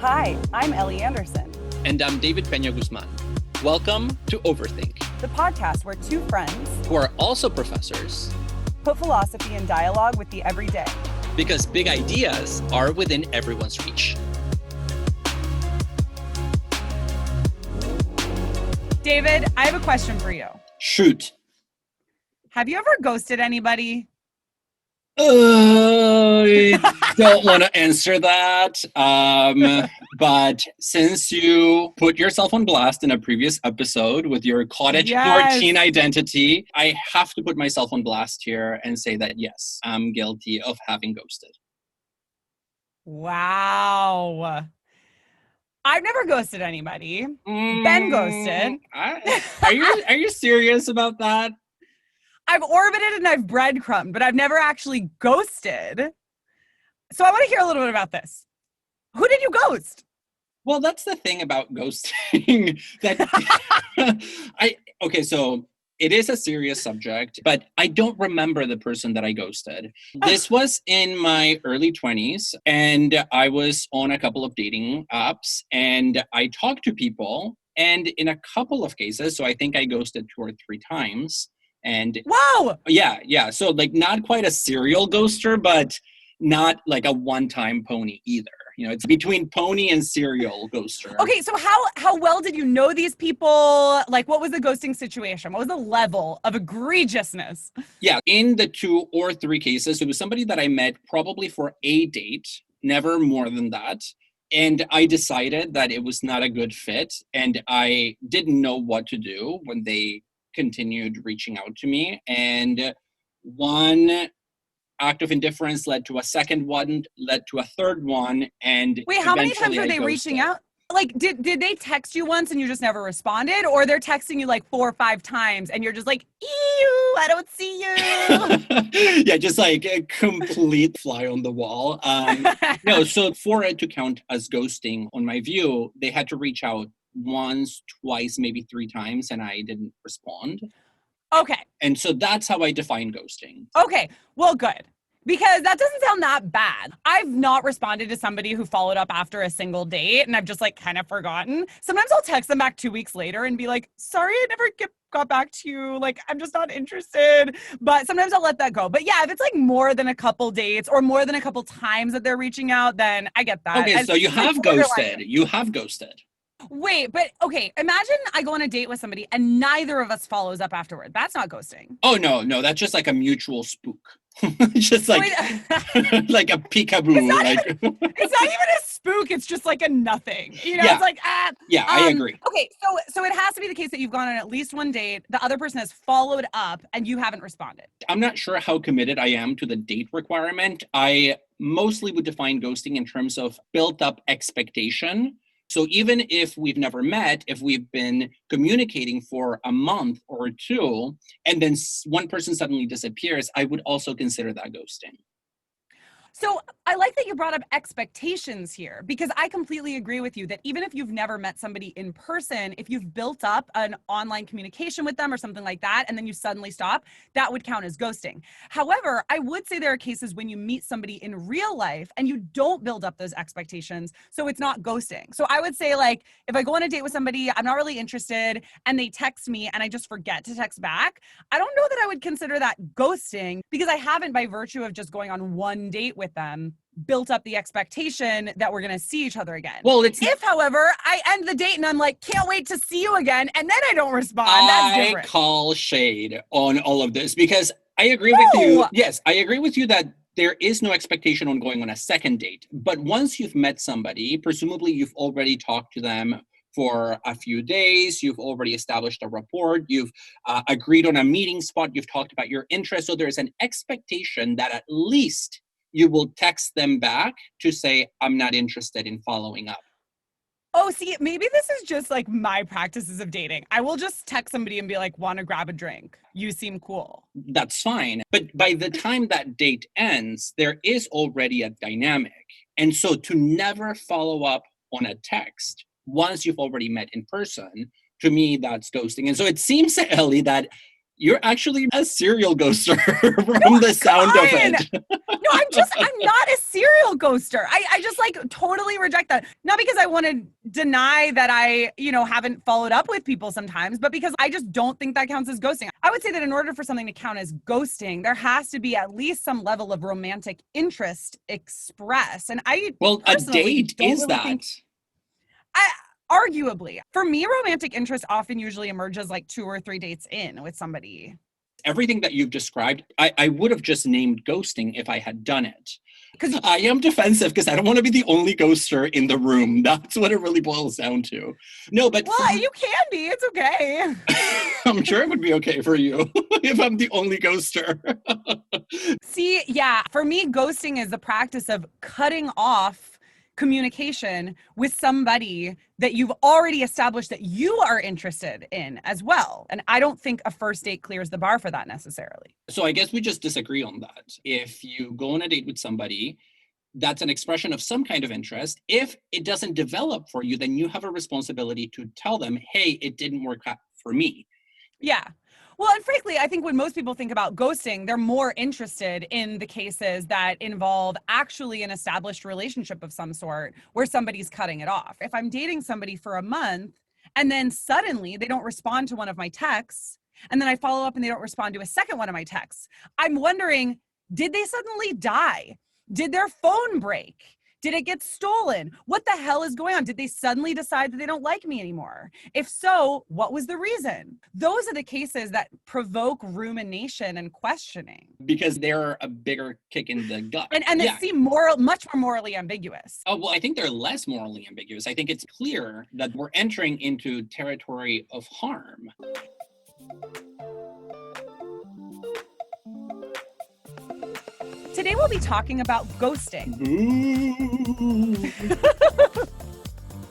Hi, I'm Ellie Anderson. And I'm David Peña-Guzmán. Welcome to Overthink, The podcast where two friends who are also professors put philosophy in dialogue with the everyday. because big ideas are within everyone's reach. David, I have a question for you. Shoot. Have you ever ghosted anybody? I don't want to answer that. But since you put yourself on blast in a previous episode with your cottage Yes. 14 identity, I have to put myself on blast here and say that, yes, I'm guilty of having ghosted. Wow. I've never ghosted anybody. Been ghosted. Are you serious about that? I've orbited and I've breadcrumbed, but I've never actually ghosted. So I want to hear a little bit about this. Who did you ghost? Well, that's the thing about ghosting. So it is a serious subject, but I don't remember the person that I ghosted. This was in my early 20s, and I was on a couple of dating apps, and I talked to people, and in a couple of cases, so I think I ghosted 2 or 3 times. And Whoa! yeah. So like not quite a serial ghoster, but not like a one-time pony either. You know, it's between pony and serial ghoster. Okay, so how well did you know these people? Like, what was the ghosting situation? What was the level of egregiousness? Yeah, in the 2 or 3 cases, it was somebody that I met probably for a date, never more than that. And I decided that it was not a good fit, and I didn't know what to do when they continued reaching out to me. And one act of indifference led to a second one, led to a third one, and wait, how many times eventually were I they ghosted. reaching out? Like, did they text you once and you just never responded? Or they're texting you like 4 or 5 times and you're just like, ew, I don't see you. Yeah, just like a complete fly on the wall. No, so for it to count as ghosting, on my view, they had to reach out once, twice, maybe 3 times, and I didn't respond. Okay. And so that's how I define ghosting. Okay, well, good. Because that doesn't sound that bad. I've not responded to somebody who followed up after a single date and I've just like kind of forgotten. Sometimes I'll text them back 2 weeks later and be like, sorry, I never got back to you. Like, I'm just not interested. But sometimes I'll let that go. But yeah, if it's like more than a couple dates or more than a couple times that they're reaching out, then I get that. Okay, so you have ghosted. You have ghosted. Wait, but okay, imagine I go on a date with somebody and neither of us follows up afterward. That's not ghosting. Oh, no, that's just like a mutual spook. Just like, like a peekaboo. It's not even a spook, it's just like a nothing. You know, Yeah. It's like, Yeah, I agree. Okay, so it has to be the case that you've gone on at least one date, the other person has followed up, and you haven't responded. I'm not sure how committed I am to the date requirement. I mostly would define ghosting in terms of built up expectation. So even if we've never met, if we've been communicating for a month or 2, and then one person suddenly disappears, I would also consider that ghosting. So I like that you brought up expectations here, because I completely agree with you that even if you've never met somebody in person, if you've built up an online communication with them or something like that, and then you suddenly stop, that would count as ghosting. However, I would say there are cases when you meet somebody in real life and you don't build up those expectations, so it's not ghosting. So I would say, like, if I go on a date with somebody, I'm not really interested, and they text me and I just forget to text back, I don't know that I would consider that ghosting, because I haven't, by virtue of just going on one date with them, built up the expectation that we're going to see each other again. Well, if, however, I end the date and I'm like, can't wait to see you again, and then I don't respond, that's different. I call shade on all of this because I agree with you. Yes, I agree with you that there is no expectation on going on a second date. But once you've met somebody, presumably you've already talked to them for a few days, you've already established a rapport, you've agreed on a meeting spot, you've talked about your interests. So there's an expectation that at least you will text them back to say, I'm not interested in following up. Oh, see, maybe this is just like my practices of dating. I will just text somebody and be like, want to grab a drink? You seem cool. That's fine. But by the time that date ends, there is already a dynamic. And so to never follow up on a text once you've already met in person, to me, that's ghosting. And so it seems, Ellie, that You're actually a serial ghoster from the sound of it. No, I'm not a serial ghoster. I just like totally reject that. Not because I want to deny that I, haven't followed up with people sometimes, but because I just don't think that counts as ghosting. I would say that in order for something to count as ghosting, there has to be at least some level of romantic interest expressed. And a date is really that. Arguably, for me, romantic interest often usually emerges like 2 or 3 dates in with somebody. Everything that you've described, I would have just named ghosting if I had done it. Because I am defensive because I don't want to be the only ghoster in the room. That's what it really boils down to. No, but... Well, you can be. It's okay. I'm sure it would be okay for you if I'm the only ghoster. See, yeah, for me, ghosting is the practice of cutting off communication with somebody that you've already established that you are interested in as well. And I don't think a first date clears the bar for that necessarily. So I guess we just disagree on that. If you go on a date with somebody, that's an expression of some kind of interest. If it doesn't develop for you, then you have a responsibility to tell them, hey, it didn't work out for me. Yeah. Well, and frankly, I think when most people think about ghosting, they're more interested in the cases that involve actually an established relationship of some sort where somebody's cutting it off. If I'm dating somebody for a month and then suddenly they don't respond to one of my texts, and then I follow up and they don't respond to a second one of my texts, I'm wondering, did they suddenly die? Did their phone break? Did it get stolen? What the hell is going on? Did they suddenly decide that they don't like me anymore? If so, what was the reason? Those are the cases that provoke rumination and questioning. Because they're a bigger kick in the gut. And they seem much more morally ambiguous. Oh, well, I think they're less morally ambiguous. I think it's clear that we're entering into territory of harm. Today we'll be talking about ghosting.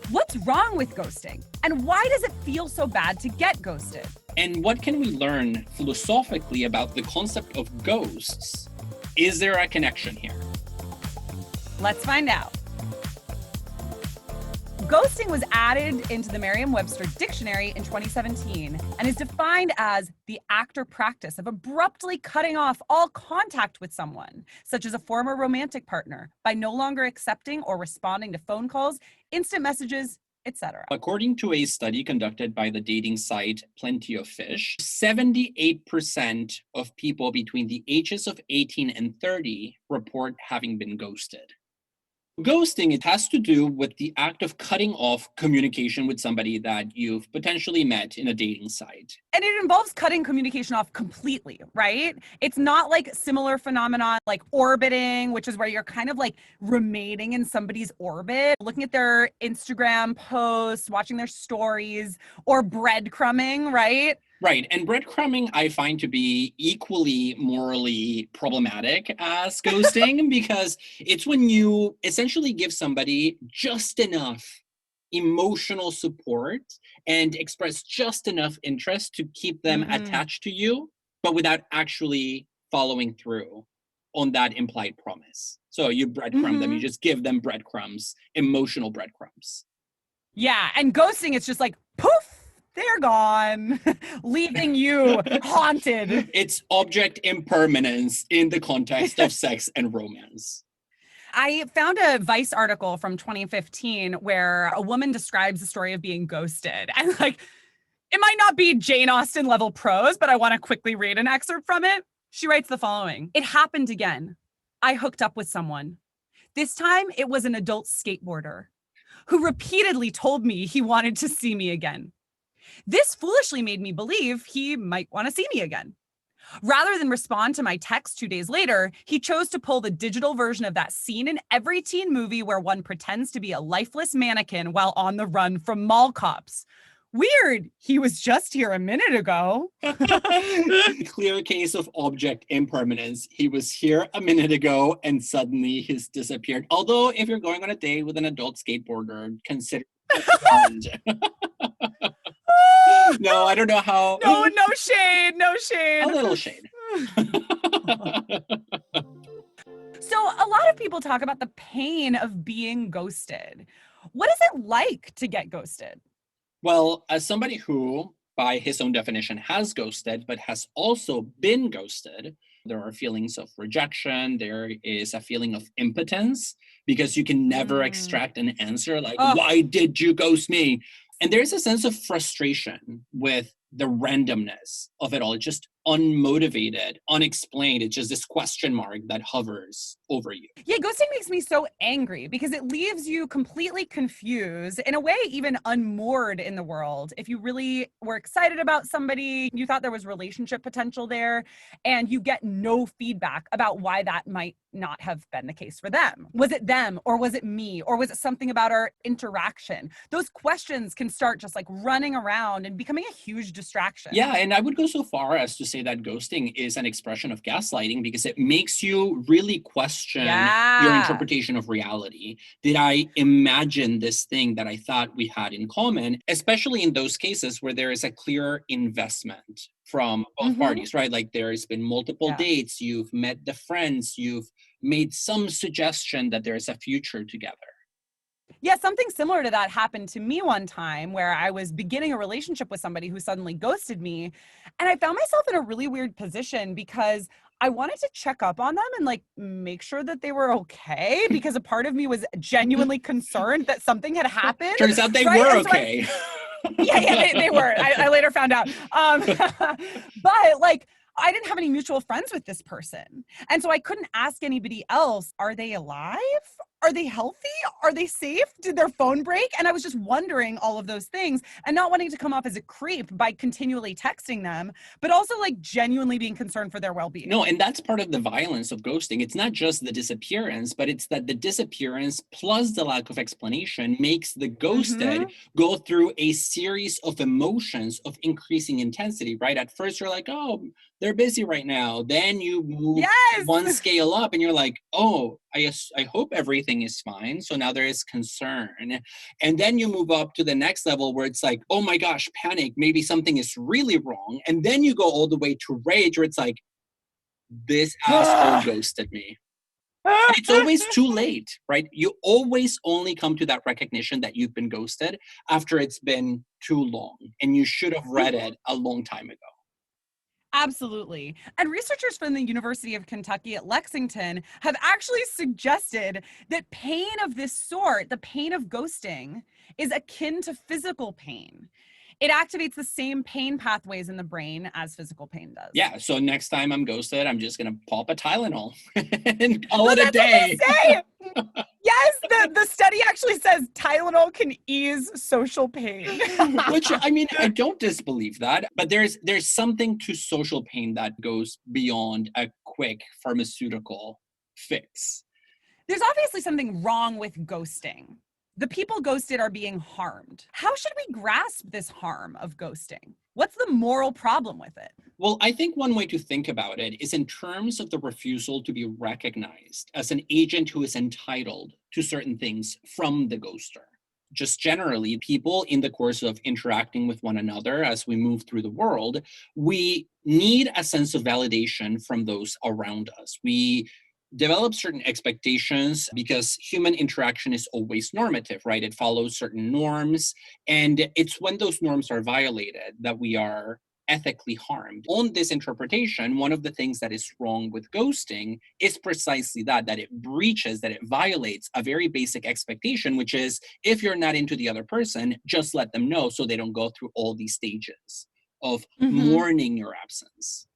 What's wrong with ghosting? And why does it feel so bad to get ghosted? And what can we learn philosophically about the concept of ghosts? Is there a connection here? Let's find out. Ghosting was added into the Merriam-Webster dictionary in 2017 and is defined as the act or practice of abruptly cutting off all contact with someone, such as a former romantic partner, by no longer accepting or responding to phone calls, instant messages, etc. According to a study conducted by the dating site Plenty of Fish, 78% of people between the ages of 18 and 30 report having been ghosted. Ghosting, it has to do with the act of cutting off communication with somebody that you've potentially met in a dating site. And it involves cutting communication off completely, right? It's not like similar phenomenon like orbiting, which is where you're kind of like remaining in somebody's orbit, looking at their Instagram posts, watching their stories, or breadcrumbing, right? Right. And breadcrumbing I find to be equally morally problematic as ghosting because it's when you essentially give somebody just enough emotional support and express just enough interest to keep them attached to you, but without actually following through on that implied promise. So you breadcrumb them, you just give them breadcrumbs, emotional breadcrumbs. Yeah. And ghosting, it's just like, poof. They're gone, leaving you haunted. It's object impermanence in the context of sex and romance. I found a Vice article from 2015 where a woman describes the story of being ghosted. And like, it might not be Jane Austen level prose, but I want to quickly read an excerpt from it. She writes the following. It happened again. I hooked up with someone. This time it was an adult skateboarder who repeatedly told me he wanted to see me again. This foolishly made me believe he might want to see me again. Rather than respond to my text 2 days later, he chose to pull the digital version of that scene in every teen movie where one pretends to be a lifeless mannequin while on the run from mall cops. Weird. He was just here a minute ago. Clear case of object impermanence. He was here a minute ago and suddenly he's disappeared. Although if you're going on a date with an adult skateboarder, consider No, I don't know how. No shade. A little shade. So a lot of people talk about the pain of being ghosted. What is it like to get ghosted? Well, as somebody who by his own definition, has ghosted, but has also been ghosted. There are feelings of rejection. There is a feeling of impotence because you can never extract an answer like, why did you ghost me? And there's a sense of frustration with the randomness of it all. It's just unmotivated, unexplained. It's just this question mark that hovers over you. Yeah, ghosting makes me so angry because it leaves you completely confused, in a way, even unmoored in the world. If you really were excited about somebody, you thought there was relationship potential there, and you get no feedback about why that might not have been the case for them. Was it them, or was it me, or was it something about our interaction? Those questions can start just like running around and becoming a huge distraction. Yeah, and I would go so far as to say that ghosting is an expression of gaslighting because it makes you really question your interpretation of reality. Did I imagine this thing that I thought we had in common, especially in those cases where there is a clear investment from both parties, right? Like there's been multiple dates, you've met the friends, you've made some suggestion that there's a future together. Yeah, something similar to that happened to me one time where I was beginning a relationship with somebody who suddenly ghosted me. And I found myself in a really weird position because I wanted to check up on them and like make sure that they were okay, because a part of me was genuinely concerned that something had happened. Turns out they were okay. They were. I later found out. But like, I didn't have any mutual friends with this person. And so I couldn't ask anybody else, are they alive? Are they healthy? Are they safe? Did their phone break? And I was just wondering all of those things and not wanting to come off as a creep by continually texting them, but also like genuinely being concerned for their well-being. No, and that's part of the violence of ghosting. It's not just the disappearance, but it's that the disappearance plus the lack of explanation makes the ghosted go through a series of emotions of increasing intensity, right? At first you're like, oh, they're busy right now. Then you move one scale up and you're like, oh, I hope everything is fine. So now there is concern. And then you move up to the next level where it's like, oh my gosh, panic, maybe something is really wrong. And then you go all the way to rage where it's like, this asshole ghosted me. And it's always too late, right? You always only come to that recognition that you've been ghosted after it's been too long. And you should have read it a long time ago. Absolutely. And researchers from the University of Kentucky at Lexington have actually suggested that pain of this sort, the pain of ghosting, is akin to physical pain. It activates the same pain pathways in the brain as physical pain does. Yeah, so next time I'm ghosted, I'm just going to pop a Tylenol and call it a day. Yes, the study actually says Tylenol can ease social pain. Which, I mean, I don't disbelieve that, but there's something to social pain that goes beyond a quick pharmaceutical fix. There's obviously something wrong with ghosting. The people ghosted are being harmed. How should we grasp this harm of ghosting? What's the moral problem with it? Well, I think one way to think about it is in terms of the refusal to be recognized as an agent who is entitled to certain things from the ghoster. Just generally, people in the course of interacting with one another as we move through the world, we need a sense of validation from those around us. We develop certain expectations because human interaction is always normative, right? It follows certain norms. And it's when those norms are violated that we are ethically harmed. On this interpretation, one of the things that is wrong with ghosting is precisely that it breaches, that it violates a very basic expectation, which is if you're not into the other person, just let them know so they don't go through all these stages of mourning your absence.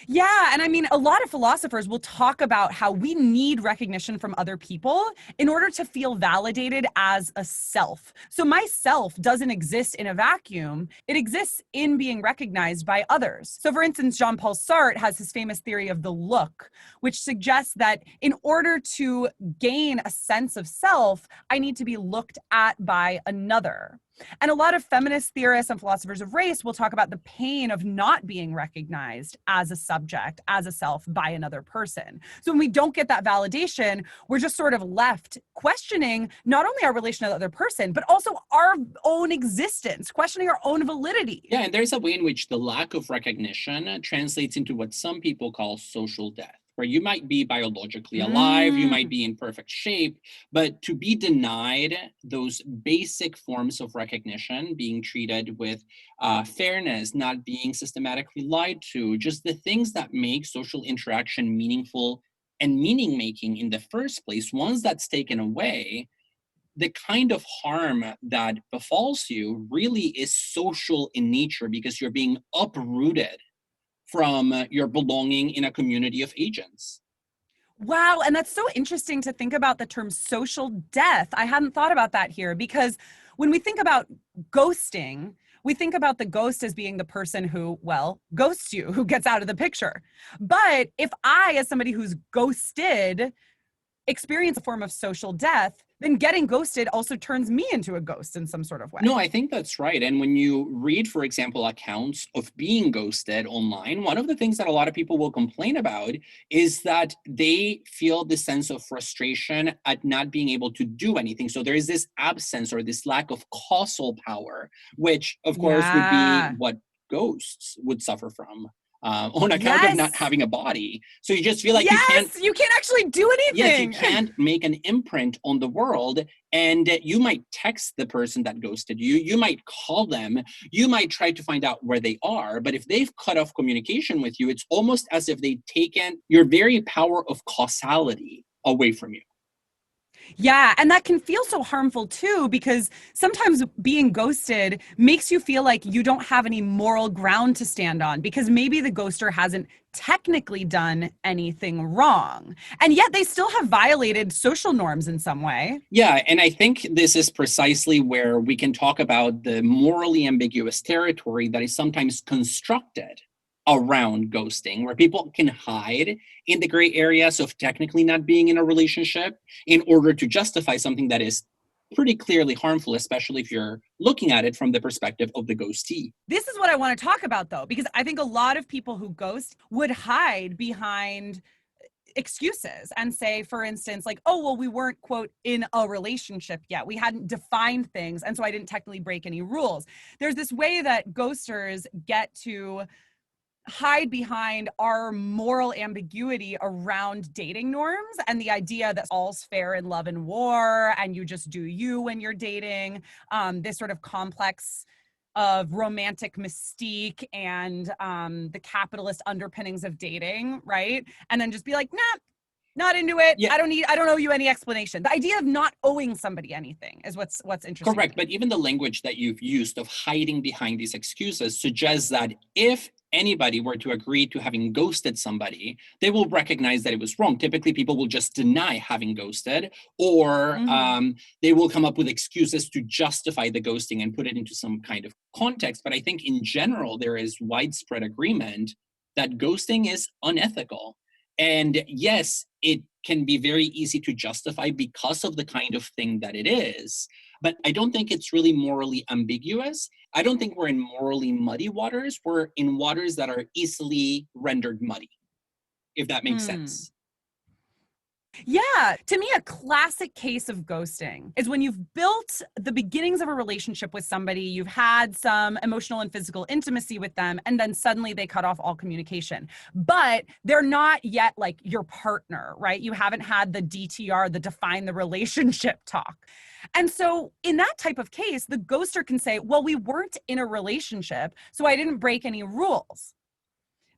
Yeah. And I mean, a lot of philosophers will talk about how we need recognition from other people in order to feel validated as a self. So my self doesn't exist in a vacuum. It exists in being recognized by others. So for instance, Jean-Paul Sartre has his famous theory of the look, which suggests that in order to gain a sense of self, I need to be looked at by another. And a lot of feminist theorists and philosophers of race will talk about the pain of not being recognized as a subject, as a self by another person. So when we don't get that validation, we're just sort of left questioning not only our relation to the other person, but also our own existence, questioning our own validity. Yeah, and there's a way in which the lack of recognition translates into what some people call social death, where you might be biologically alive, you might be in perfect shape, but to be denied those basic forms of recognition, being treated with fairness, not being systematically lied to, just the things that make social interaction meaningful and meaning making in the first place, once that's taken away, the kind of harm that befalls you really is social in nature, because you're being uprooted from your belonging in a community of agents. Wow. And that's so interesting to think about the term social death. I hadn't thought about that here, because when we think about ghosting, we think about the ghost as being the person who, well, ghosts you, who gets out of the picture. But if I, as somebody who's ghosted, experience a form of social death, then getting ghosted also turns me into a ghost in some sort of way. No, I think that's right. And when you read, for example, accounts of being ghosted online, one of the things that a lot of people will complain about is that they feel this sense of frustration at not being able to do anything. So there is this absence or this lack of causal power, which of course would be what ghosts would suffer from. On account of not having a body. So you just feel like you can't actually do anything. Yes, you can't make an imprint on the world. And you might text the person that ghosted you. You might call them. You might try to find out where they are. But if they've cut off communication with you, it's almost as if they've taken your very power of causality away from you. Yeah, and that can feel so harmful too, because sometimes being ghosted makes you feel like you don't have any moral ground to stand on, because maybe the ghoster hasn't technically done anything wrong, and yet they still have violated social norms in some way. Yeah, and I think this is precisely where we can talk about the morally ambiguous territory that is sometimes constructed around ghosting, where people can hide in the gray areas of technically not being in a relationship in order to justify something that is pretty clearly harmful, especially if you're looking at it from the perspective of the ghostee. This is what I want to talk about, though, because I think a lot of people who ghost would hide behind excuses and say, for instance, like, oh, well, we weren't, quote, in a relationship yet. We hadn't defined things. And so I didn't technically break any rules. There's this way that ghosters get to hide behind our moral ambiguity around dating norms and the idea that all's fair in love and war and you just do you when you're dating, this sort of complex of romantic mystique and the capitalist underpinnings of dating, right? And then just be like, nah, not into it. Yeah. I don't owe you any explanation. The idea of not owing somebody anything is what's interesting. Correct. But even the language that you've used of hiding behind these excuses suggests that if anybody were to agree to having ghosted somebody, they will recognize that it was wrong. Typically, people will just deny having ghosted, or they will come up with excuses to justify the ghosting and put it into some kind of context. But I think in general, there is widespread agreement that ghosting is unethical. And yes, it can be very easy to justify because of the kind of thing that it is. But I don't think it's really morally ambiguous. I don't think we're in morally muddy waters. We're in waters that are easily rendered muddy, if that makes sense. Yeah. To me, a classic case of ghosting is when you've built the beginnings of a relationship with somebody, you've had some emotional and physical intimacy with them, and then suddenly they cut off all communication. But they're not yet like your partner, right? You haven't had the DTR, the define the relationship talk. And so in that type of case, the ghoster can say, well, we weren't in a relationship, so I didn't break any rules.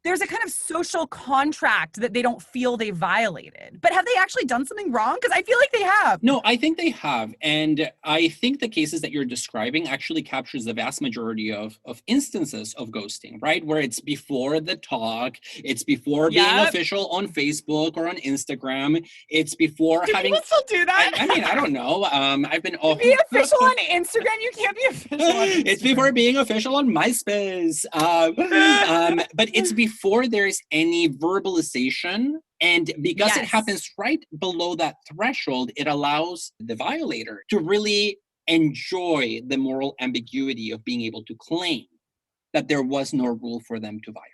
There's a kind of social contract that they don't feel they violated. But have they actually done something wrong? Because I feel like they have. No, I think they have. And I think the cases that you're describing actually captures the vast majority of instances of ghosting, right? Where it's before the talk, it's before being official on Facebook or on Instagram. It's before having... people still do that? I mean, I don't know. I've been... To be official on Instagram, you can't be official on Instagram. It's before being official on MySpace. But it's before there's any verbalization, and because it happens right below that threshold, it allows the violator to really enjoy the moral ambiguity of being able to claim that there was no rule for them to violate.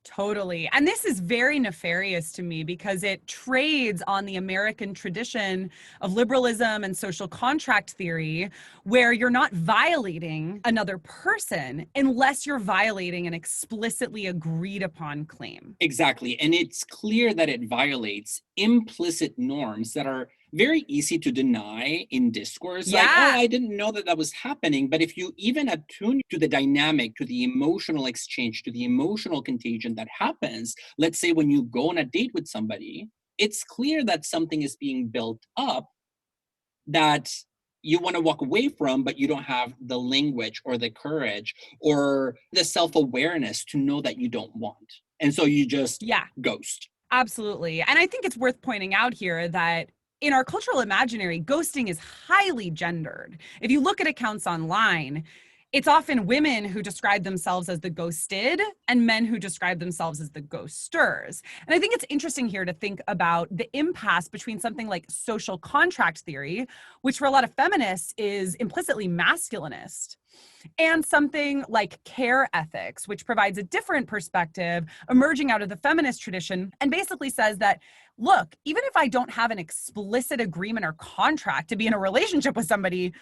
Totally. And this is very nefarious to me because it trades on the American tradition of liberalism and social contract theory, where you're not violating another person unless you're violating an explicitly agreed upon claim. Exactly. And it's clear that it violates implicit norms that are very easy to deny in discourse. Like, oh, Yeah. I didn't know that that was happening. But if you even attune to the dynamic, to the emotional exchange, to the emotional contagion that happens, let's say when you go on a date with somebody, it's clear that something is being built up that you want to walk away from, but you don't have the language or the courage or the self-awareness to know that you don't want. And so you just Yeah. ghost. Absolutely. And I think it's worth pointing out here that in our cultural imaginary, ghosting is highly gendered. If you look at accounts online, it's often women who describe themselves as the ghosted and men who describe themselves as the ghosters. And I think it's interesting here to think about the impasse between something like social contract theory, which for a lot of feminists is implicitly masculinist, and something like care ethics, which provides a different perspective emerging out of the feminist tradition and basically says that, look, even if I don't have an explicit agreement or contract to be in a relationship with somebody,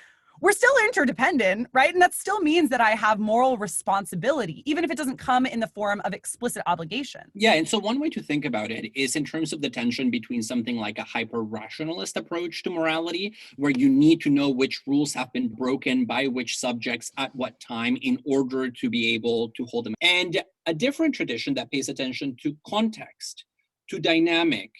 we're still interdependent, right? And that still means that I have moral responsibility, even if it doesn't come in the form of explicit obligation. Yeah, and so one way to think about it is in terms of the tension between something like a hyper-rationalist approach to morality, where you need to know which rules have been broken by which subjects at what time in order to be able to hold them, and a different tradition that pays attention to context, to dynamic,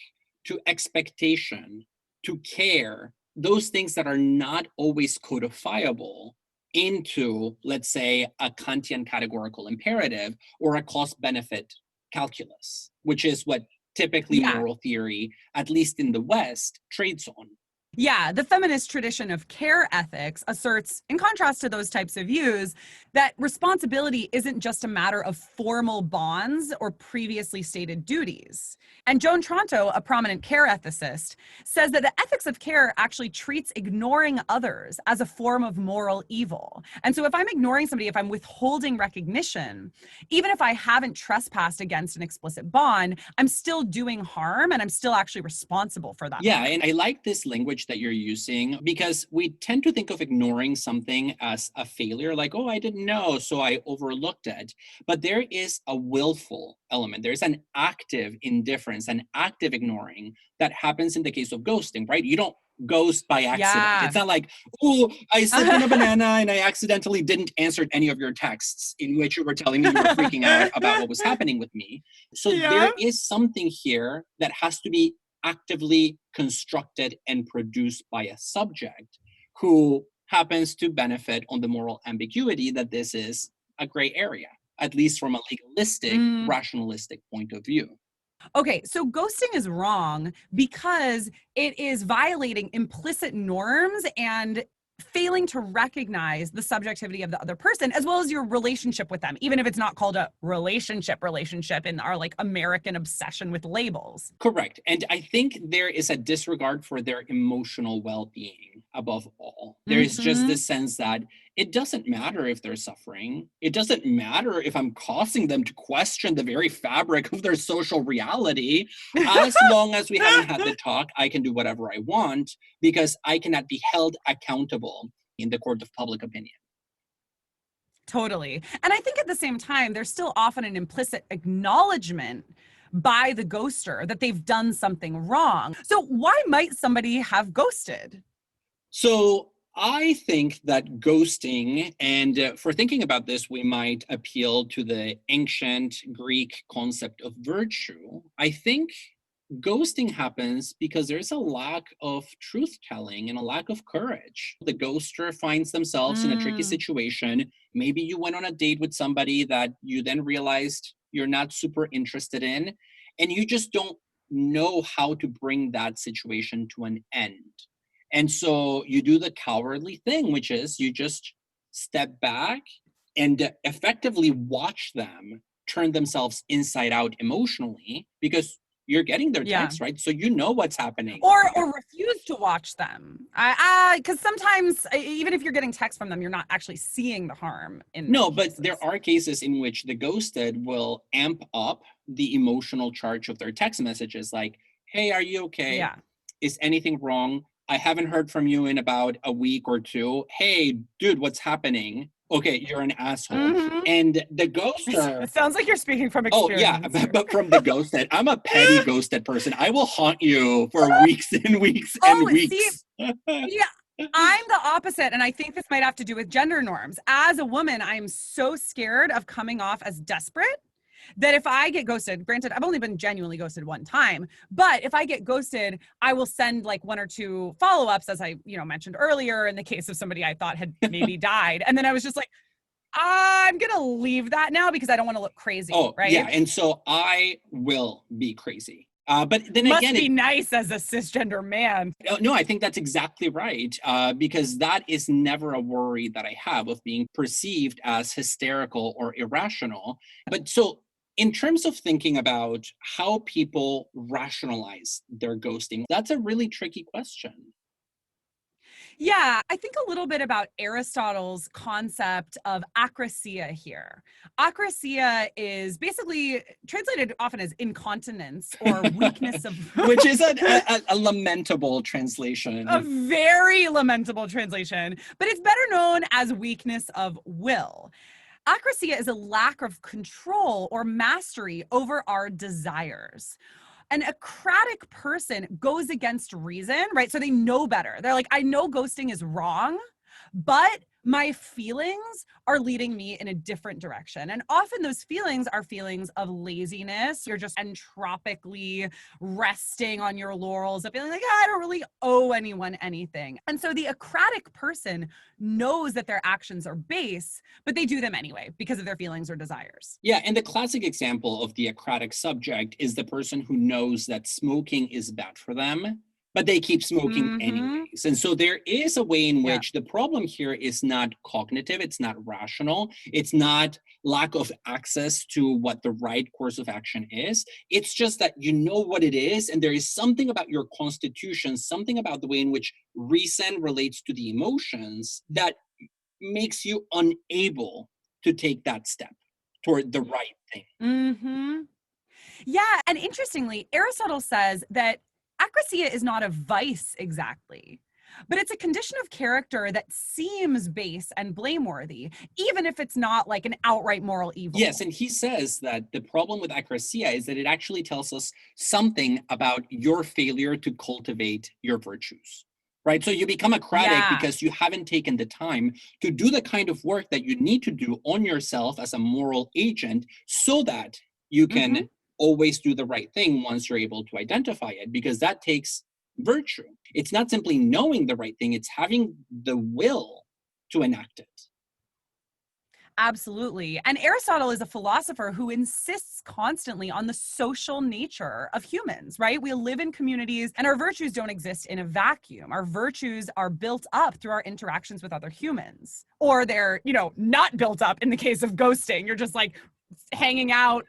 to expectation, to care, those things that are not always codifiable into, let's say, a Kantian categorical imperative or a cost-benefit calculus, which is what typically Yeah. moral theory, at least in the West, trades on. Yeah, the feminist tradition of care ethics asserts, in contrast to those types of views, that responsibility isn't just a matter of formal bonds or previously stated duties. And Joan Tronto, a prominent care ethicist, says that the ethics of care actually treats ignoring others as a form of moral evil. And so if I'm ignoring somebody, if I'm withholding recognition, even if I haven't trespassed against an explicit bond, I'm still doing harm and I'm still actually responsible for that. Yeah, harm. and I like this language that you're using because we tend to think of ignoring something as a failure, like, oh, I didn't know, so I overlooked it. But there is a willful element. There's an active indifference, an active ignoring that happens in the case of ghosting, right? You don't ghost by accident. Yeah. It's not like, oh, I slipped in a banana and I accidentally didn't answer any of your texts in which you were telling me you were freaking out about what was happening with me. So there is something here that has to be actively constructed and produced by a subject who happens to benefit on the moral ambiguity that this is a gray area, at least from a legalistic, rationalistic point of view. Okay, so ghosting is wrong because it is violating implicit norms and failing to recognize the subjectivity of the other person as well as your relationship with them, even if it's not called a relationship in our like American obsession with labels. Correct. And I think there is a disregard for their emotional well-being above all. There is just this sense that it doesn't matter if they're suffering. It doesn't matter if I'm causing them to question the very fabric of their social reality. As long as we haven't had the talk, I can do whatever I want because I cannot be held accountable in the court of public opinion. Totally. And I think at the same time, there's still often an implicit acknowledgement by the ghoster that they've done something wrong. So why might somebody have ghosted? So I think that ghosting, and for thinking about this, we might appeal to the ancient Greek concept of virtue. I think ghosting happens because there's a lack of truth telling and a lack of courage. The ghoster finds themselves in a tricky situation. Maybe you went on a date with somebody that you then realized you're not super interested in, and you just don't know how to bring that situation to an end. And so you do the cowardly thing, which is you just step back and effectively watch them turn themselves inside out emotionally because you're getting their Yeah. texts, right? So you know what's happening. Or refuse to watch them. Because sometimes, even if you're getting text from them, you're not actually seeing the harm in No, many but cases. there are cases in which the ghosted will amp up the emotional charge of their text messages, like, hey, are you okay? Yeah. Is anything wrong? I haven't heard from you in about a week or two. Hey, dude, what's happening? Okay, you're an asshole. Mhm. And the ghoster. It sounds like you're speaking from Oh, yeah, experience. Here. but from the ghosted. I'm a petty ghosted person. I will haunt you for weeks and weeks and weeks. Yeah, I'm the opposite. And I think this might have to do with gender norms. As a woman, I'm so scared of coming off as desperate that if I get ghosted, granted, I've only been genuinely ghosted one time, but if I get ghosted, I will send like 1 or 2 follow-ups, as I, mentioned earlier in the case of somebody I thought had maybe died. And then I was just like, I'm going to leave that now because I don't want to look crazy. Oh, right? yeah. And so I will be crazy. But then Must again, be nice as a cisgender man. No, I think that's exactly right. Because that is never a worry that I have of being perceived as hysterical or irrational. But so, in terms of thinking about how people rationalize their ghosting, that's a really tricky question. Yeah, I think a little bit about Aristotle's concept of akrasia here. Akrasia is basically translated often as incontinence or weakness of... Which is a lamentable translation. A very lamentable translation, but it's better known as weakness of will. Akrasia is a lack of control or mastery over our desires. An akratic person goes against reason, right? So they know better. They're like, I know ghosting is wrong, but my feelings are leading me in a different direction. And often those feelings are feelings of laziness. You're just entropically resting on your laurels of feeling like, I don't really owe anyone anything. And so the akratic person knows that their actions are base, but they do them anyway because of their feelings or desires. Yeah, and the classic example of the akratic subject is the person who knows that smoking is bad for them, but they keep smoking anyways. And so there is a way in which the problem here is not cognitive, it's not rational, it's not lack of access to what the right course of action is. It's just that you know what it is, and there is something about your constitution, something about the way in which reason relates to the emotions that makes you unable to take that step toward the right thing. Yeah, and interestingly, Aristotle says that akrasia is not a vice exactly, but it's a condition of character that seems base and blameworthy, even if it's not like an outright moral evil. Yes, and he says that the problem with akrasia is that it actually tells us something about your failure to cultivate your virtues. Right? So you become akratic because you haven't taken the time to do the kind of work that you need to do on yourself as a moral agent so that you can always do the right thing once you're able to identify it, because that takes virtue. It's not simply knowing the right thing, it's having the will to enact it. Absolutely. And Aristotle is a philosopher who insists constantly on the social nature of humans, right? We live in communities and our virtues don't exist in a vacuum. Our virtues are built up through our interactions with other humans, or they're, not built up in the case of ghosting. You're just like hanging out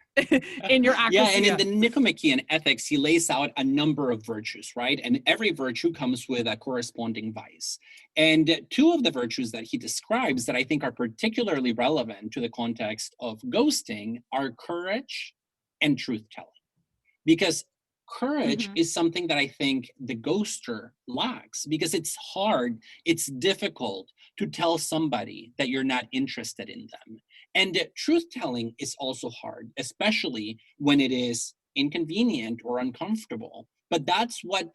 in your akrasia. Yeah, and in the Nicomachean Ethics, he lays out a number of virtues, right? And every virtue comes with a corresponding vice. And 2 of the virtues that he describes that I think are particularly relevant to the context of ghosting are courage and truth-telling. Because courage is something that I think the ghoster lacks, because it's hard, it's difficult to tell somebody that you're not interested in them. And truth-telling is also hard, especially when it is inconvenient or uncomfortable. But that's what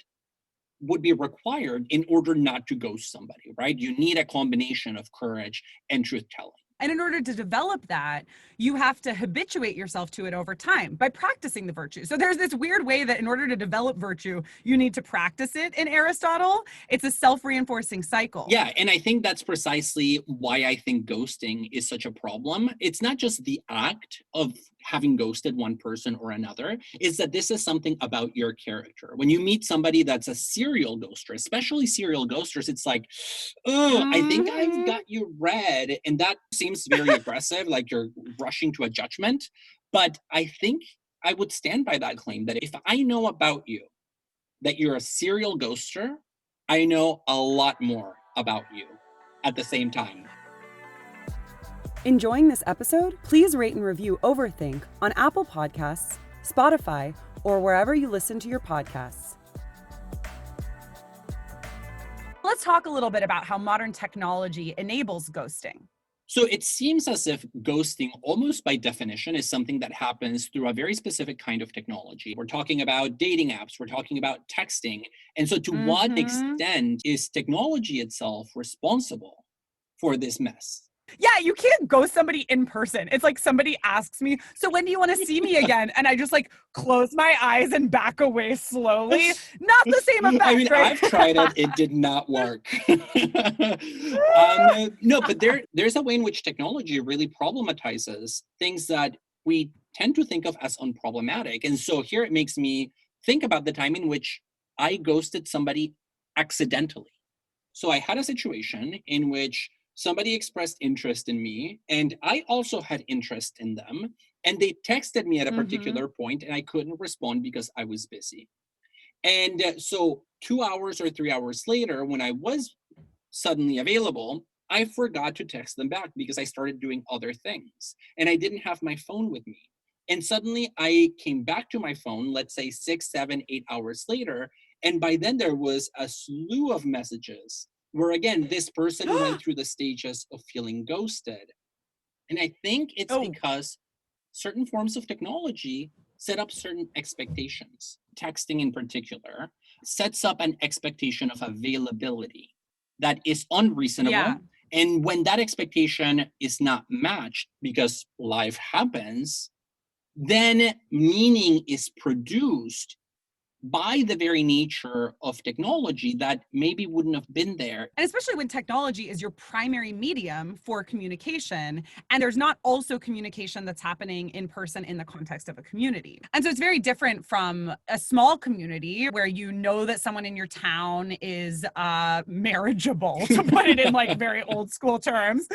would be required in order not to ghost somebody, right? You need a combination of courage and truth-telling. And in order to develop that, you have to habituate yourself to it over time by practicing the virtue. So there's this weird way that in order to develop virtue, you need to practice it in Aristotle. It's a self-reinforcing cycle. Yeah, and I think that's precisely why I think ghosting is such a problem. It's not just the act of having ghosted one person or another, is that this is something about your character. When you meet somebody that's a serial ghoster, especially serial ghosters, it's like, oh, I think I've got you read. And that seems very aggressive, like you're rushing to a judgment. But I think I would stand by that claim that if I know about you that you're a serial ghoster, I know a lot more about you at the same time. Enjoying this episode? Please rate and review Overthink on Apple Podcasts, Spotify, or wherever you listen to your podcasts. Let's talk a little bit about how modern technology enables ghosting. So it seems as if ghosting, almost by definition, is something that happens through a very specific kind of technology. We're talking about dating apps, we're talking about texting. And so to what extent is technology itself responsible for this mess? Yeah, you can't ghost somebody in person. It's like somebody asks me, so when do you want to see me again? And I just like close my eyes and back away slowly. Not the same effect, I mean, right? I've tried it. It did not work. No, but there's a way in which technology really problematizes things that we tend to think of as unproblematic. And so here it makes me think about the time in which I ghosted somebody accidentally. So I had a situation in which somebody expressed interest in me, and I also had interest in them. And they texted me at a particular point, and I couldn't respond because I was busy. And so 2 hours or 3 hours later, when I was suddenly available, I forgot to text them back because I started doing other things, and I didn't have my phone with me. And suddenly I came back to my phone, let's say 6, 7, 8 hours later, and by then there was a slew of messages where, again, this person went through the stages of feeling ghosted. And I think it's because certain forms of technology set up certain expectations. Texting in particular sets up an expectation of availability that is unreasonable. Yeah. And when that expectation is not matched because life happens, then meaning is produced by the very nature of technology that maybe wouldn't have been there. And especially when technology is your primary medium for communication, and there's not also communication that's happening in person in the context of a community. And so it's very different from a small community where you know that someone in your town is marriageable, to put it in like very old school terms,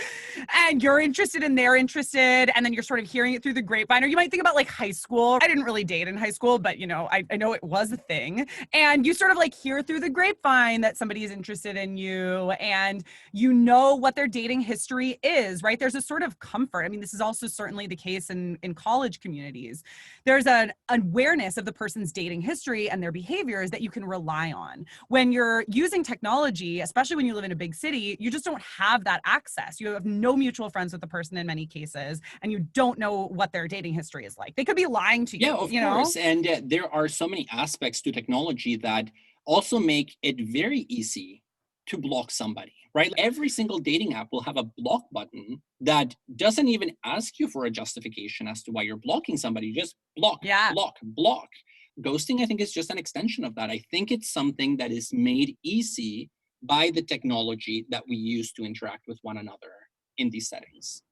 and you're interested and they're interested, and then you're sort of hearing it through the grapevine. Or you might think about like high school. I didn't really date in high school, but you know, I know it was a thing. And you sort of like hear through the grapevine that somebody is interested in you, and you know what their dating history is, right? There's a sort of comfort. I mean, this is also certainly the case in college communities. There's an awareness of the person's dating history and their behaviors that you can rely on. When you're using technology, especially when you live in a big city, you just don't have that access. You have no mutual friends with the person in many cases, and you don't know what their dating history is like. They could be lying to you. Yeah, of course. And there are so many aspects to technology that also make it very easy to block somebody, right? Every single dating app will have a block button that doesn't even ask you for a justification as to why you're blocking somebody. Just block, block, block. Ghosting, I think, is just an extension of that. I think it's something that is made easy by the technology that we use to interact with one another in these settings.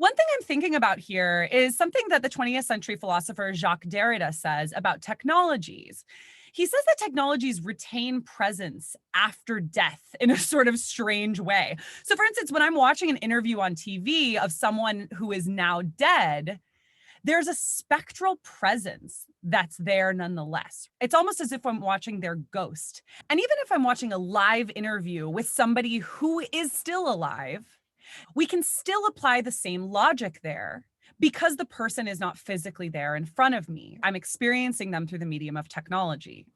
One thing I'm thinking about here is something that the 20th century philosopher Jacques Derrida says about technologies. He says that technologies retain presence after death in a sort of strange way. So for instance, when I'm watching an interview on TV of someone who is now dead, there's a spectral presence that's there nonetheless. It's almost as if I'm watching their ghost. And even if I'm watching a live interview with somebody who is still alive, we can still apply the same logic there because the person is not physically there in front of me. I'm experiencing them through the medium of technology.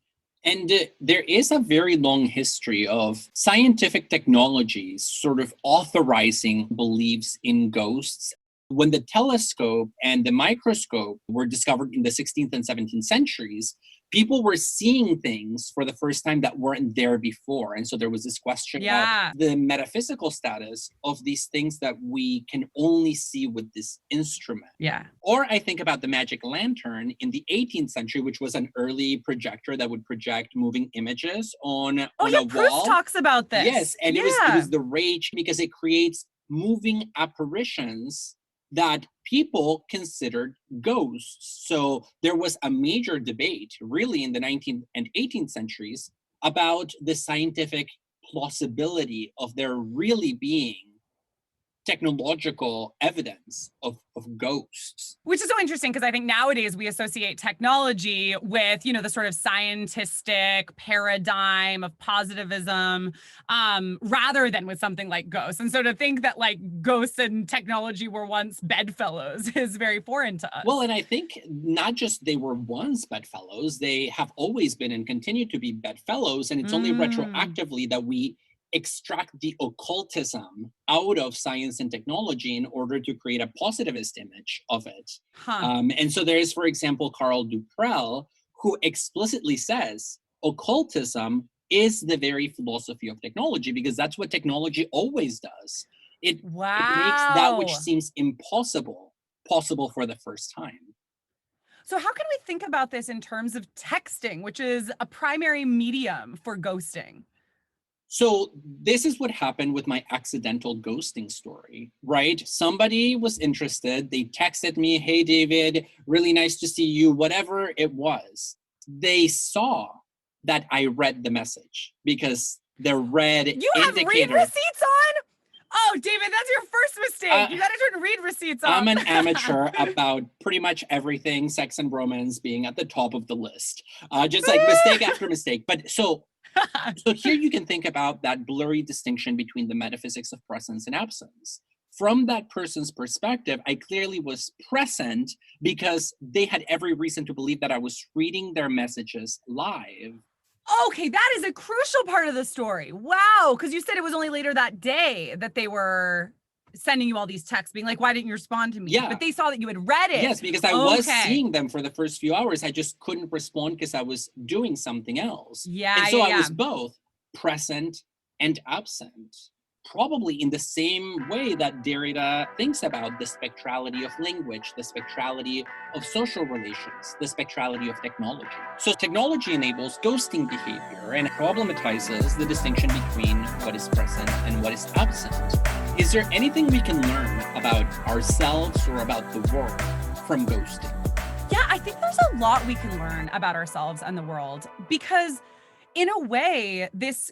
And there is a very long history of scientific technologies sort of authorizing beliefs in ghosts. When the telescope and the microscope were discovered in the 16th and 17th centuries, people were seeing things for the first time that weren't there before. And so there was this question of the metaphysical status of these things that we can only see with this instrument. Or I think about the magic lantern in the 18th century, which was an early projector that would project moving images on a wall. Proust talks about this. Yes, and it was the rage because it creates moving apparitions that people considered ghosts. So there was a major debate, really, in the 19th and 18th centuries about the scientific plausibility of there really being technological evidence of ghosts. Which is so interesting because I think nowadays we associate technology with, the sort of scientistic paradigm of positivism, rather than with something like ghosts. And so to think that like ghosts and technology were once bedfellows is very foreign to us. Well, and I think not just they were once bedfellows, they have always been and continue to be bedfellows. And it's only retroactively that we extract the occultism out of science and technology in order to create a positivist image of it. And so there is, for example, Karl Prel, who explicitly says occultism is the very philosophy of technology, because that's what technology always does. It makes that which seems impossible possible for the first time. So how can we think about this in terms of texting, which is a primary medium for ghosting? So this is what happened with my accidental ghosting story, right? Somebody was interested. They texted me, "Hey, David, really nice to see you," whatever it was. They saw that I read the message because the red indicator. You have read receipts on? Oh, David, that's your first mistake. You got to turn read receipts on. I'm an amateur about pretty much everything, sex and romance being at the top of the list. Just like mistake after mistake. But so here you can think about that blurry distinction between the metaphysics of presence and absence. From that person's perspective, I clearly was present because they had every reason to believe that I was reading their messages live. Okay, that is a crucial part of the story. Wow, because you said it was only later that day that they were sending you all these texts being like, "Why didn't you respond to me?" Yeah. But they saw that you had read it. Yes, because I was seeing them for the first few hours. I just couldn't respond because I was doing something else. And so I was both present and absent, probably in the same way that Derrida thinks about the spectrality of language, the spectrality of social relations, the spectrality of technology. So technology enables ghosting behavior and problematizes the distinction between what is present and what is absent. Is there anything we can learn about ourselves or about the world from ghosting? Yeah, I think there's a lot we can learn about ourselves and the world, because in a way, this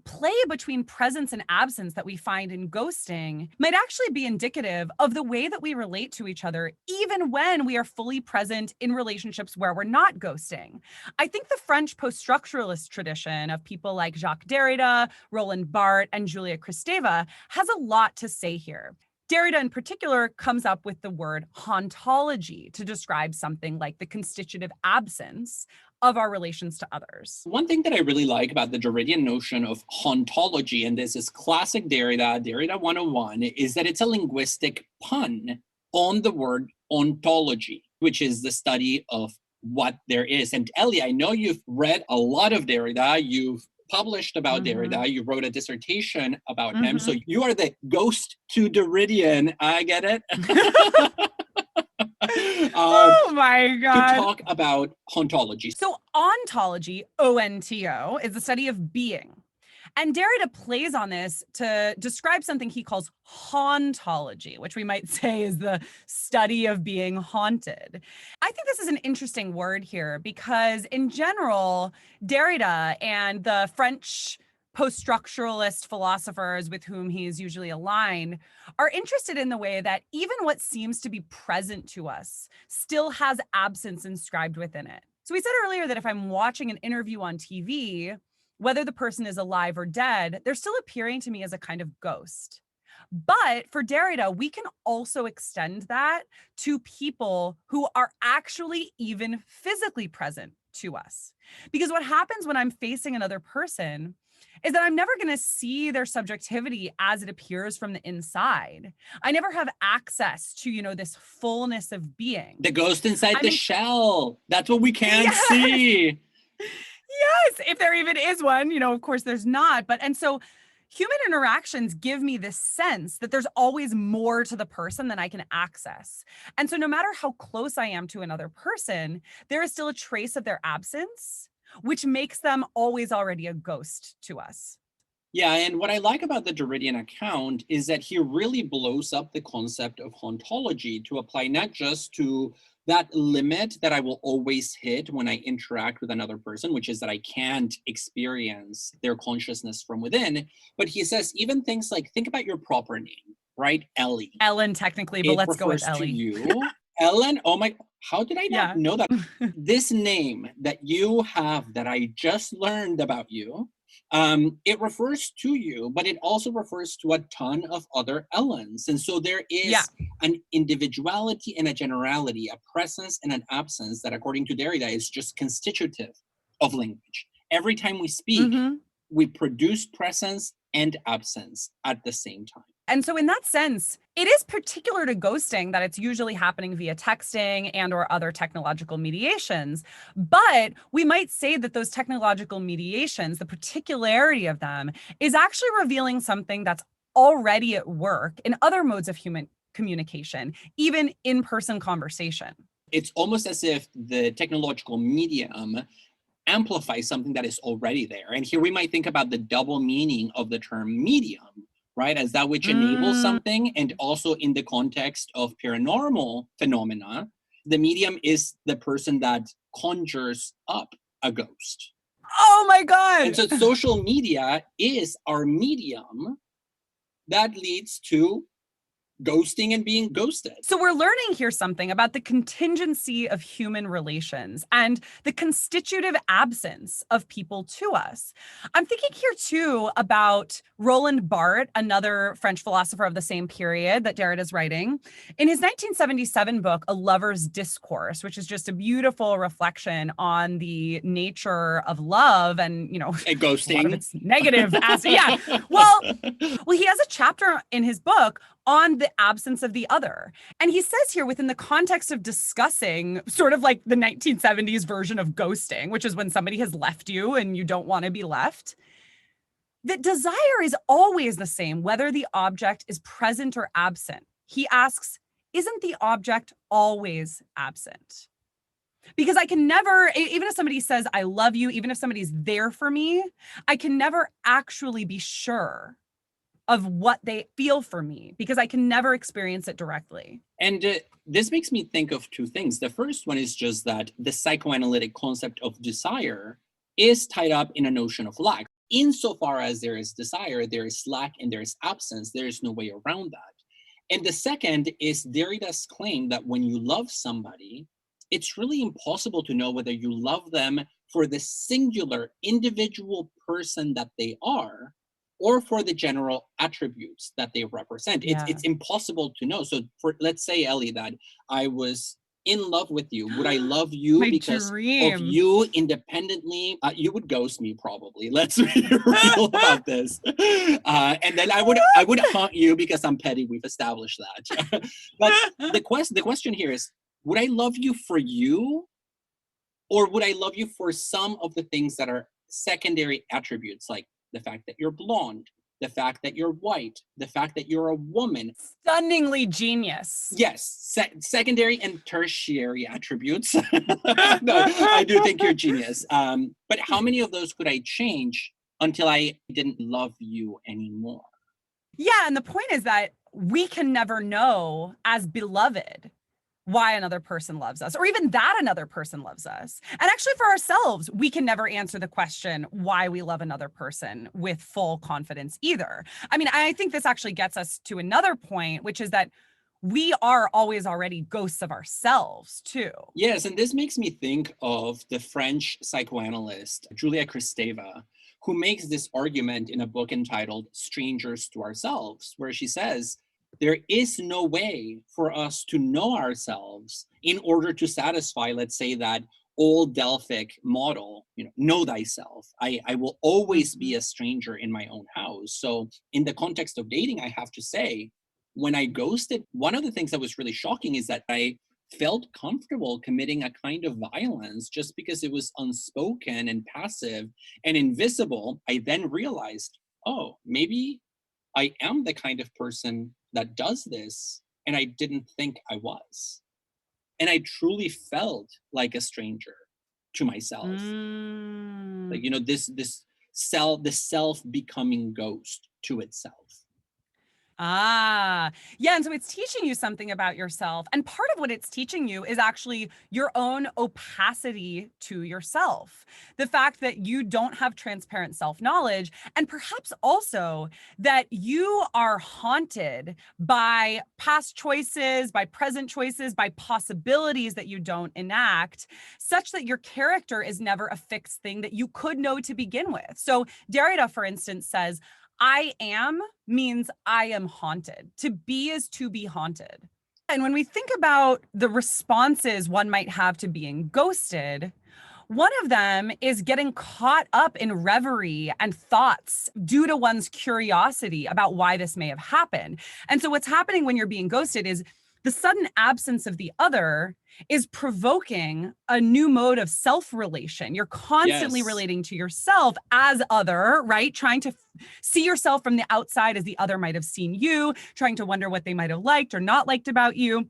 play between presence and absence that we find in ghosting might actually be indicative of the way that we relate to each other, even when we are fully present in relationships where we're not ghosting. I think the French post-structuralist tradition of people like Jacques Derrida, Roland Barthes, and Julia Kristeva has a lot to say here. Derrida in particular comes up with the word hauntology to describe something like the constitutive absence of our relations to others. One thing that I really like about the Derridian notion of hauntology, and this is classic Derrida 101, is that it's a linguistic pun on the word ontology, which is the study of what there is. And Ellie, I know you've read a lot of Derrida. You've published about Derrida. You wrote a dissertation about him. So you are the ghost to Derridian. I get it. Oh my God. To talk about hauntology. So ontology, O-N-T-O, is the study of being. And Derrida plays on this to describe something he calls hauntology, which we might say is the study of being haunted. I think this is an interesting word here because in general, Derrida and the French post-structuralist philosophers with whom he is usually aligned are interested in the way that even what seems to be present to us still has absence inscribed within it. So we said earlier that if I'm watching an interview on TV, whether the person is alive or dead, they're still appearing to me as a kind of ghost. But for Derrida, we can also extend that to people who are actually even physically present to us. Because what happens when I'm facing another person is that I'm never going to see their subjectivity as it appears from the inside. I never have access to, this fullness of being. The ghost inside the shell. That's what we can't see. Yes, if there even is one, of course there's not. And so human interactions give me this sense that there's always more to the person than I can access. And so no matter how close I am to another person, there is still a trace of their absence, which makes them always already a ghost to us. Yeah, and what I like about the Derridian account is that he really blows up the concept of hauntology to apply not just to that limit that I will always hit when I interact with another person, which is that I can't experience their consciousness from within. But he says even things like, think about your proper name. right? Ellie. Ellen, technically, but let's go with refers to Ellie. you. Ellen, oh my, how did I not Yeah. know that? This name that you have that I just learned about you, it refers to you, but it also refers to a ton of other Ellens. And so there is Yeah. an individuality and a generality, a presence and an absence that, according to Derrida, is just constitutive of language. Every time we speak, we produce presence and absence at the same time. And so in that sense, it is particular to ghosting that it's usually happening via texting and or other technological mediations. But we might say that those technological mediations, the particularity of them, is actually revealing something that's already at work in other modes of human communication, even in-person conversation. It's almost as if the technological medium amplifies something that is already there. And here we might think about the double meaning of the term medium, right? As that which enables something, and also in the context of paranormal phenomena, the medium is the person that conjures up a ghost. Oh my God. And so social media is our medium that leads to ghosting and being ghosted. So we're learning here something about the contingency of human relations and the constitutive absence of people to us. I'm thinking here too about Roland Barthes, another French philosopher of the same period that Derrida is writing. In his 1977 book, A Lover's Discourse, which is just a beautiful reflection on the nature of love and, you know, and ghosting. A lot of its negative aspect. Yeah. Well, he has a chapter in his book on the absence of the other. And he says here, within the context of discussing sort of like the 1970s version of ghosting, which is when somebody has left you and you don't want to be left, that desire is always the same, whether the object is present or absent. He asks, isn't the object always absent? Because I can never, even if somebody says, I love you, even if somebody's there for me, I can never actually be sure of what they feel for me because I can never experience it directly. And this makes me think of two things. The first one is just that the psychoanalytic concept of desire is tied up in a notion of lack. Insofar as there is desire, there is lack and there is absence. There is no way around that. And the second is Derrida's claim that when you love somebody, it's really impossible to know whether you love them for the singular individual person that they are, or for the general attributes that they represent. Yeah. It's impossible to know. So for, let's say, Ellie, that I was in love with you. Would I love you because of you independently? You would ghost me probably. Let's be real about this. And then I would haunt you because I'm petty. We've established that. But the question here is, would I love you for you? Or would I love you for some of the things that are secondary attributes, like the fact that you're blonde, the fact that you're white, the fact that you're a woman? Stunningly genius. Yes, secondary and tertiary attributes. No, I do think you're genius. But how many of those could I change until I didn't love you anymore? Yeah, and the point is that we can never know as beloved why another person loves us, or even that another person loves us. And actually for ourselves, we can never answer the question why we love another person with full confidence either. I mean, I think this actually gets us to another point, which is that we are always already ghosts of ourselves too. Yes, and this makes me think of the French psychoanalyst, Julia Kristeva, who makes this argument in a book entitled Strangers to Ourselves, where she says, there is no way for us to know ourselves in order to satisfy, let's say, that old Delphic model, know thyself. I will always be a stranger in my own house. So in the context of dating, I have to say, when I ghosted, one of the things that was really shocking is that I felt comfortable committing a kind of violence just because it was unspoken and passive and invisible. I then realized, oh, maybe I am the kind of person that does this, and I didn't think I was. And I truly felt like a stranger to myself. Like, this self becoming ghost to itself. Ah, yeah. And so it's teaching you something about yourself. And part of what it's teaching you is actually your own opacity to yourself. The fact that you don't have transparent self-knowledge, and perhaps also that you are haunted by past choices, by present choices, by possibilities that you don't enact, such that your character is never a fixed thing that you could know to begin with. So Derrida, for instance, says, I am means I am haunted. To be is to be haunted. And when we think about the responses one might have to being ghosted, one of them is getting caught up in reverie and thoughts due to one's curiosity about why this may have happened. And so what's happening when you're being ghosted is the sudden absence of the other is provoking a new mode of self-relation. You're constantly relating to yourself as other, right? Trying to see yourself from the outside as the other might have seen you, trying to wonder what they might have liked or not liked about you.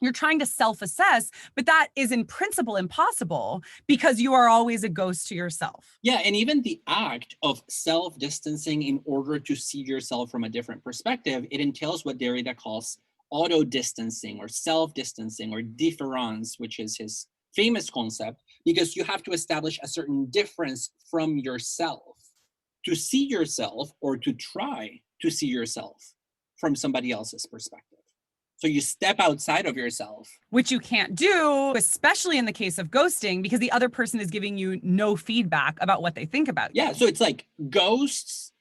You're trying to self-assess, but that is in principle impossible because you are always a ghost to yourself. Yeah, and even the act of self-distancing in order to see yourself from a different perspective, it entails what Derrida calls auto-distancing or self-distancing or difference, which is his famous concept, because you have to establish a certain difference from yourself to see yourself or to try to see yourself from somebody else's perspective. So you step outside of yourself. Which you can't do, especially in the case of ghosting, because the other person is giving you no feedback about what they think about you. Yeah, so it's like ghosts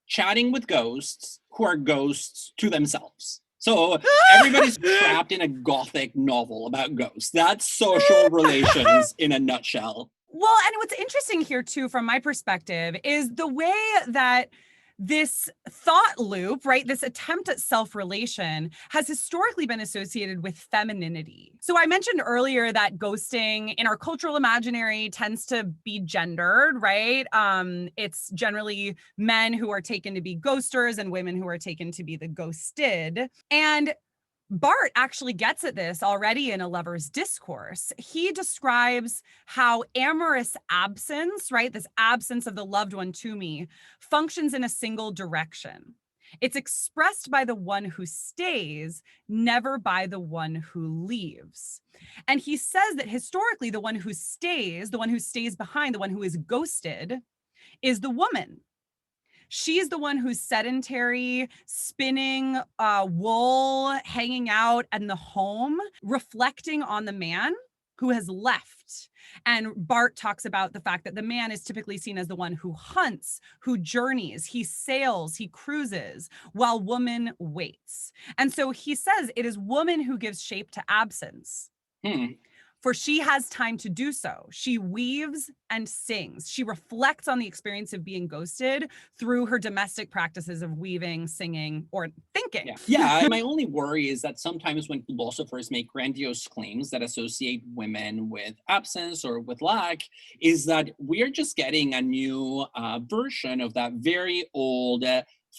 chatting with ghosts who are ghosts to themselves. So everybody's trapped in a gothic novel about ghosts. That's social relations in a nutshell. Well, and what's interesting here too, from my perspective, is the way that this thought loop, right, this attempt at self-relation has historically been associated with femininity. So I mentioned earlier that ghosting in our cultural imaginary tends to be gendered, right? It's generally men who are taken to be ghosters and women who are taken to be the ghosted. And Bart actually gets at this already in A Lover's Discourse. He describes how amorous absence, right, this absence of the loved one to me, functions in a single direction. It's expressed by the one who stays, never by the one who leaves. And he says that historically, the one who stays behind, the one who is ghosted, is the woman. She's the one who's sedentary, spinning wool, hanging out in the home, reflecting on the man who has left. And Bart talks about the fact that the man is typically seen as the one who hunts, who journeys, he sails, he cruises, while woman waits. And so he says it is woman who gives shape to absence. For she has time to do so. She weaves and sings. She reflects on the experience of being ghosted through her domestic practices of weaving, singing, or thinking. Yeah, my only worry is that sometimes when philosophers make grandiose claims that associate women with absence or with lack, is that we're just getting a new version of that very old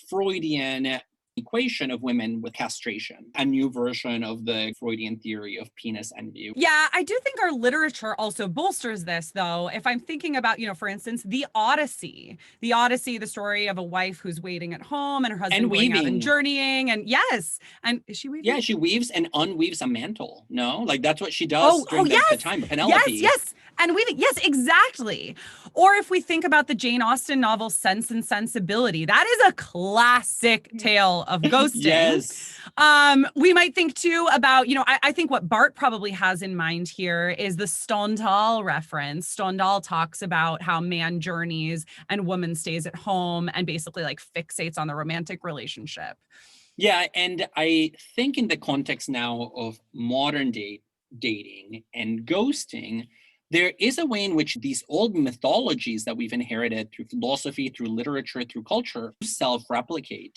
Freudian equation of women with castration, a new version of the Freudian theory of penis envy. Yeah, I do think our literature also bolsters this, though. If I'm thinking about, for instance, the Odyssey, the story of a wife who's waiting at home and her husband going out and journeying. And yes, and is she weaving? Yeah, she weaves and unweaves a mantle. No, like that's what she does during the time of Penelope. Yes. And weaving, yes, exactly. Or if we think about the Jane Austen novel Sense and Sensibility, that is a classic tale of ghosting. Yes. We might think too about, I think what Bart probably has in mind here is the Stendhal reference. Stendhal talks about how man journeys and woman stays at home and basically like fixates on the romantic relationship. Yeah, and I think in the context now of modern day dating and ghosting, there is a way in which these old mythologies that we've inherited through philosophy, through literature, through culture, self-replicate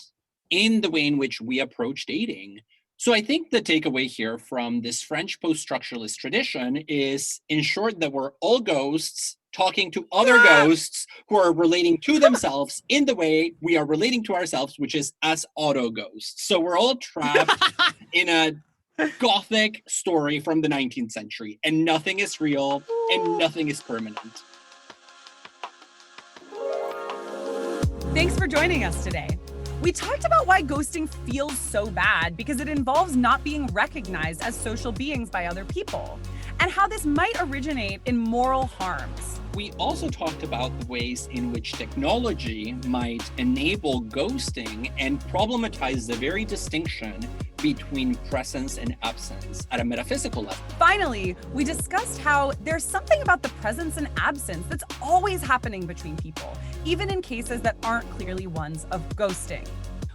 in the way in which we approach dating. So I think the takeaway here from this French post-structuralist tradition is, in short, that we're all ghosts talking to other ghosts who are relating to themselves in the way we are relating to ourselves, which is as auto-ghosts. So we're all trapped in a Gothic story from the 19th century, and nothing is real and nothing is permanent. Thanks for joining us today. We talked about why ghosting feels so bad because it involves not being recognized as social beings by other people, and how this might originate in moral harms. We also talked about the ways in which technology might enable ghosting and problematize the very distinction between presence and absence at a metaphysical level. Finally, we discussed how there's something about the presence and absence that's always happening between people, even in cases that aren't clearly ones of ghosting.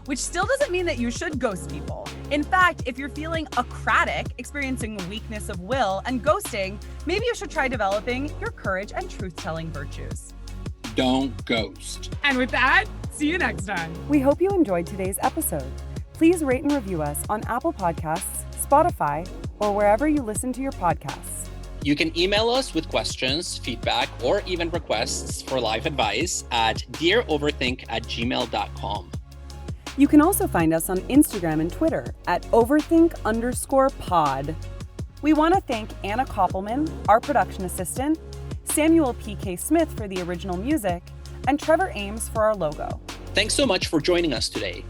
Which still doesn't mean that you should ghost people. In fact, if you're feeling akratic, experiencing weakness of will, and ghosting, maybe you should try developing your courage and truth-telling virtues. Don't ghost. And with that, see you next time. We hope you enjoyed today's episode. Please rate and review us on Apple Podcasts, Spotify, or wherever you listen to your podcasts. You can email us with questions, feedback, or even requests for live advice at dearoverthink@gmail.com. You can also find us on Instagram and Twitter at overthink_pod. We want to thank Anna Koppelman, our production assistant, Samuel P.K. Smith for the original music, and Trevor Ames for our logo. Thanks so much for joining us today.